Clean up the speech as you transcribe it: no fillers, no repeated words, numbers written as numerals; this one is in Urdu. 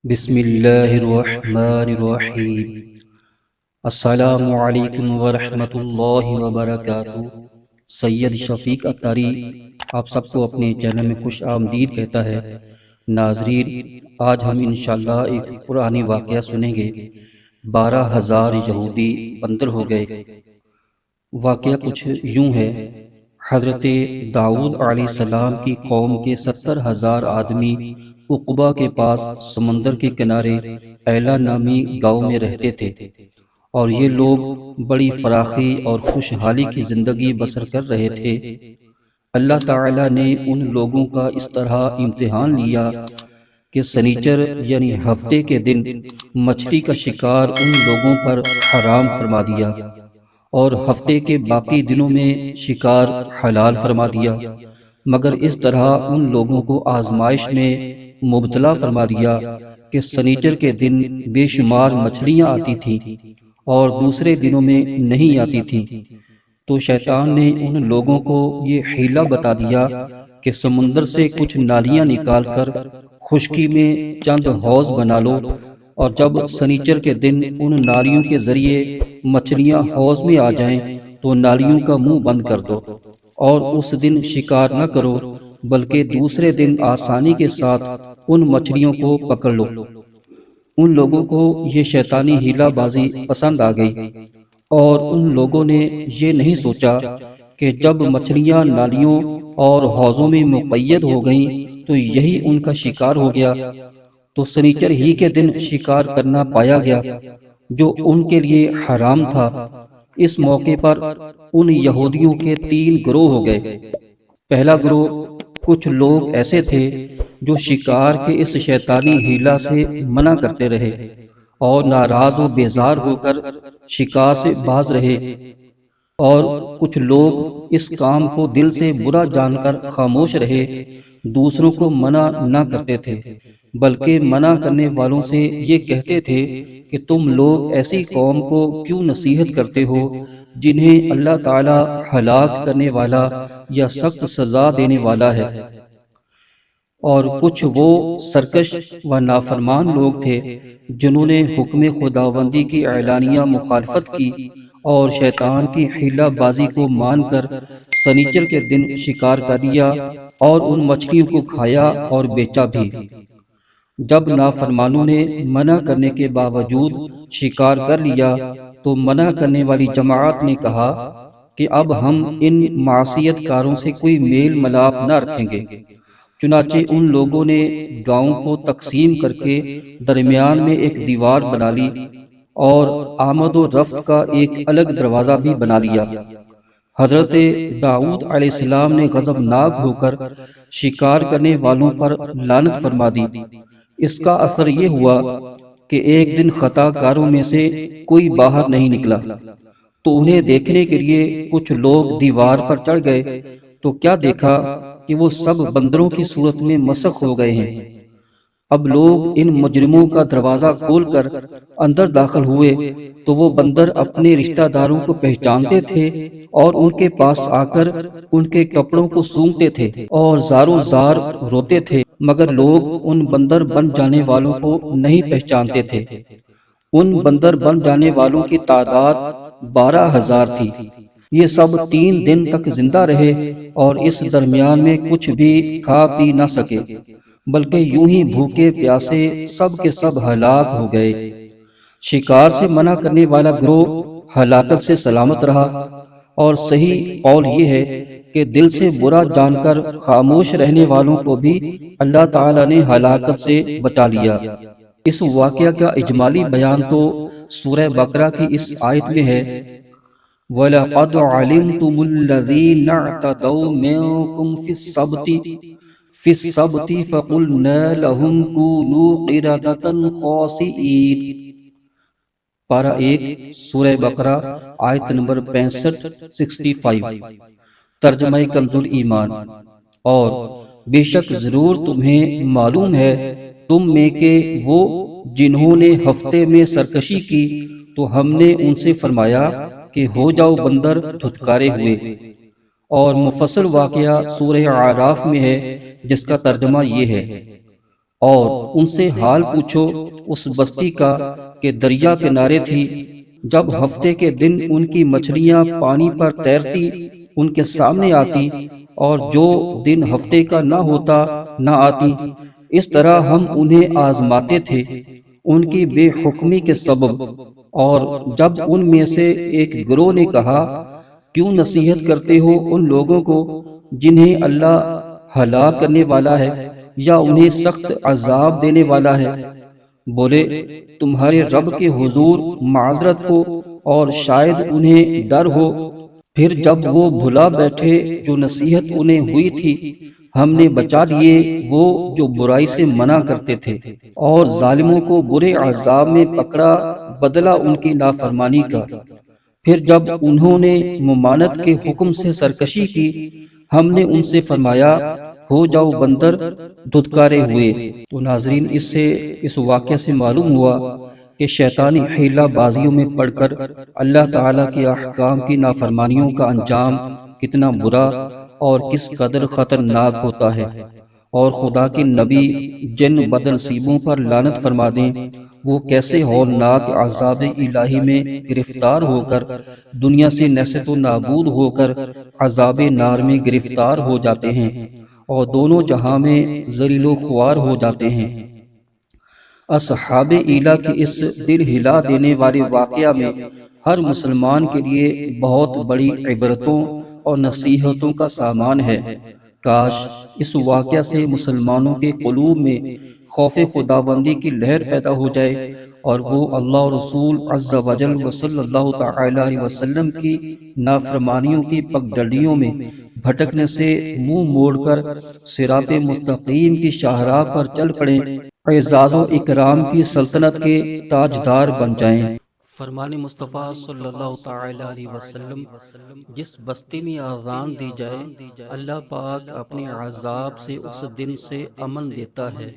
بسم اللہ الرحمن الرحیم۔ السلام علیکم ورحمۃ اللہ وبرکاتہ۔ سید شفیق اتاری آپ سب کو اپنے چینل میں خوش آمدید کہتا ہے۔ ناظرین، آج ہم انشاءاللہ ایک قرآنی واقعہ سنیں گے۔ 12,000 یہودی بندر ہو گئے۔ واقعہ کچھ یوں ہے۔ حضرت داؤد علیہ السلام کی قوم کے 70,000 آدمی عقبہ کے پاس سمندر کے کنارے ایلا نامی گاؤں میں رہتے تھے، اور یہ لوگ بڑی فراخی اور خوشحالی کی زندگی بسر کر رہے تھے۔ اللہ تعالیٰ نے ان لوگوں کا اس طرح امتحان لیا کہ سنیچر یعنی ہفتے کے دن مچھلی کا شکار ان لوگوں پر حرام فرما دیا، اور ہفتے کے باقی دنوں میں شکار حلال فرما دیا، مگر اس طرح ان لوگوں کو آزمائش میں مبتلا فرما دیا کہ سنیچر کے دن بے شمار مچھلیاں آتی تھیں اور دوسرے دنوں میں نہیں آتی تھیں۔ تو شیطان نے ان لوگوں کو یہ حیلہ بتا دیا کہ سمندر سے کچھ نالیاں نکال کر خشکی میں چند حوض بنا لو، اور جب سنیچر کے دن ان نالیوں کے ذریعے مچھلیاں حوض میں آ جائیں تو نالیوں کا منہ بند کر دو، اور اس دن شکار نہ کرو، بلکہ دوسرے دن آسانی کے ساتھ ان مچھلیوں کو پکڑ لو۔ ان لوگوں کو یہ شیطانی ہیلہ بازی پسند آ گئی، اور ان لوگوں نے یہ نہیں سوچا کہ جب مچھلیاں نالیوں اور حوضوں میں مقید ہو گئیں تو یہی ان کا شکار ہو گیا۔ تو سنیچر ہی کے دن شکار کرنا پایا گیا، جو ان کے لیے حرام تھا۔ اس موقع پر ان یہودیوں کے 3 گروہ ہو گئے۔ پہلا گروہ، کچھ لوگ ایسے تھے جو شکار کے اس شیطانی ہیلہ سے منع کرتے رہے اور ناراض و بیزار ہو کر شکار سے باز رہے، اور کچھ لوگ اس کام کو دل سے برا جان کر خاموش رہے، دوسروں کو منع نہ کرتے تھے، بلکہ منع کرنے والوں سے یہ کہتے تھے کہ تم لوگ ایسی قوم کو کیوں نصیحت کرتے ہو جنہیں اللہ تعالی ہلاک کرنے والا یا سخت سزا دینے والا ہے۔ اور کچھ وہ سرکش و نافرمان لوگ تھے جنہوں نے حکم خداوندی کی اعلانیہ مخالفت کی اور شیطان کی حیلہ بازی کو مان کر سنیچر کے دن شکار کر لیا اور ان مچھلیوں کو کھایا اور بیچا بھی۔ جب نافرمانوں نے منع کرنے کے باوجود شکار کر لیا تو منع کرنے والی جماعت نے کہا کہ اب ہم ان معصیت کاروں سے کوئی میل ملاپ نہ رکھیں گے۔ چنانچہ ان لوگوں نے گاؤں کو تقسیم کر کے درمیان میں ایک دیوار بنا لی اور آمد و رفت کا ایک الگ دروازہ بھی بنا لیا۔ حضرت داؤد علیہ السلام نے غضبناک ہو کر شکار کرنے والوں پر لعنت فرما دی۔ اس کا اثر یہ ہوا کہ ایک دن خطا کاروں میں سے کوئی باہر نہیں نکلا، تو انہیں دیکھنے کے لیے کچھ لوگ دیوار پر چڑھ گئے، تو کیا دیکھا کہ وہ سب بندروں کی صورت میں مسخ ہو گئے ہیں۔ اب لوگ ان مجرموں کا دروازہ کھول کر اندر داخل ہوئے تو وہ بندر اپنے رشتہ داروں کو پہچانتے تھے اور ان کے پاس آ کر ان کے کپڑوں کو سونگھتے تھے اور زاروں زار روتے تھے، مگر لوگ ان بندر بن جانے والوں کو نہیں پہچانتے تھے۔ ان بندر بن جانے والوں کی تعداد 12,000 تھی۔ یہ سب 3 دن تک زندہ رہے اور اس درمیان میں کچھ بھی کھا پی نہ سکے، بلکہ یوں ہی بھوکے پیاسے سب کے سب ہلاک ہو گئے۔ شکار سے منع کرنے والا گروہ ہلاکت سے سلامت رہا، اور صحیح قول یہ ہے کہ دل سے برا جان کر خاموش رہنے والوں کو بھی اللہ تعالی نے ہلاکت سے بچا لیا۔ اس واقعہ کا اجمالی بیان تو سورہ بقرہ کی اس آیت میں ہے، وَلَقَدْ عَلِمْتُمُ الَّذِينَ اعْتَدَوْا مِنْكُمْ فِي السَّبْتِ فَقُلْنَا لَهُمْ كُونُوا قِرَدَةً خَاسِئِينَ۔ پارہ 1 سورہ بقرہ آیت نمبر 65 ترجمہ کنز الایمان۔ اور بے شک ضرور تمہیں معلوم ہے تم میں کہ وہ جنہوں نے ہفتے میں سرکشی کی تو ہم نے ان سے فرمایا کہ ہو جاؤ بندر دھتکارے ہوئے۔ اور مفصل واقعہ سورہ اعراف میں ہے، جس کا ترجمہ یہ ہے، اور ان سے حال پوچھو اس بستی کا کہ دریا کنارے تھی، جب ہفتے کے دن ان کی مچھلیاں پانی پر تیرتی ان کے سامنے آتی، اور جو دن ہفتے کا نہ ہوتا نہ آتی۔ اس طرح ہم انہیں آزماتے تھے ان کی بے حکمی کے سبب۔ اور جب ان میں سے ایک گروہ نے کہا، کیوں نصیحت کرتے ہو ان لوگوں کو جنہیں اللہ ہلاک کرنے والا ہے یا انہیں سخت عذاب دینے والا ہے؟ بولے، تمہارے رب کے حضور معذرت کو، اور شاید انہیں ڈر ہو۔ پھر جب وہ بھلا بیٹھے جو نصیحت انہیں ہوئی تھی، ہم نے بچا لیے وہ جو برائی سے منع کرتے تھے، اور ظالموں کو برے عذاب میں پکڑا بدلہ ان کی نافرمانی کا۔ پھر جب انہوں نے ممانت کے حکم سے سرکشی کی، ہم نے ان سے فرمایا، ہو جاؤ بندر دھتکارے ہوئے۔ تو ناظرین، اس واقعے سے معلوم ہوا کہ شیطانی حیلہ بازیوں میں پڑھ کر اللہ تعالیٰ کے احکام کی نافرمانیوں کا انجام کتنا برا اور کس قدر خطرناک ہوتا ہے۔ اور خدا کے نبی جن بدنصیبوں پر لعنت فرما دیں، وہ کیسے ہولناک عذاب الہی میں گرفتار ہو کر دنیا سے نیست و نابود ہو کر عذاب نار میں گرفتار ہو جاتے ہیں، اور دونوں جہاں میں ذلیل و خوار ہو جاتے ہیں۔ اصحاب ایلا کے اس دل ہلا دینے والے واقعہ میں ہر مسلمان کے لیے بہت بڑی عبرتوں اور نصیحتوں کا سامان ہے۔ کاش اس واقعہ سے مسلمانوں کے قلوب میں خوف خداوندی کی لہر پیدا ہو جائے، اور وہ اللہ و رسول عز و جل و صلی اللہ تعالی علیہ وسلم کی نافرمانیوں کی پگڈنڈیوں میں بھٹکنے سے منہ موڑ کر صراط مستقیم کی شاہراہ پر چل پڑیں، اعزاز و اکرام کی سلطنت کے تاجدار بن جائیں۔ فرمان مصطفیٰ صلی اللہ تعالی علیہ وسلم، جس بستی میں اذان دی جائے، اللہ پاک اپنے عذاب سے اس دن سے امن دیتا ہے۔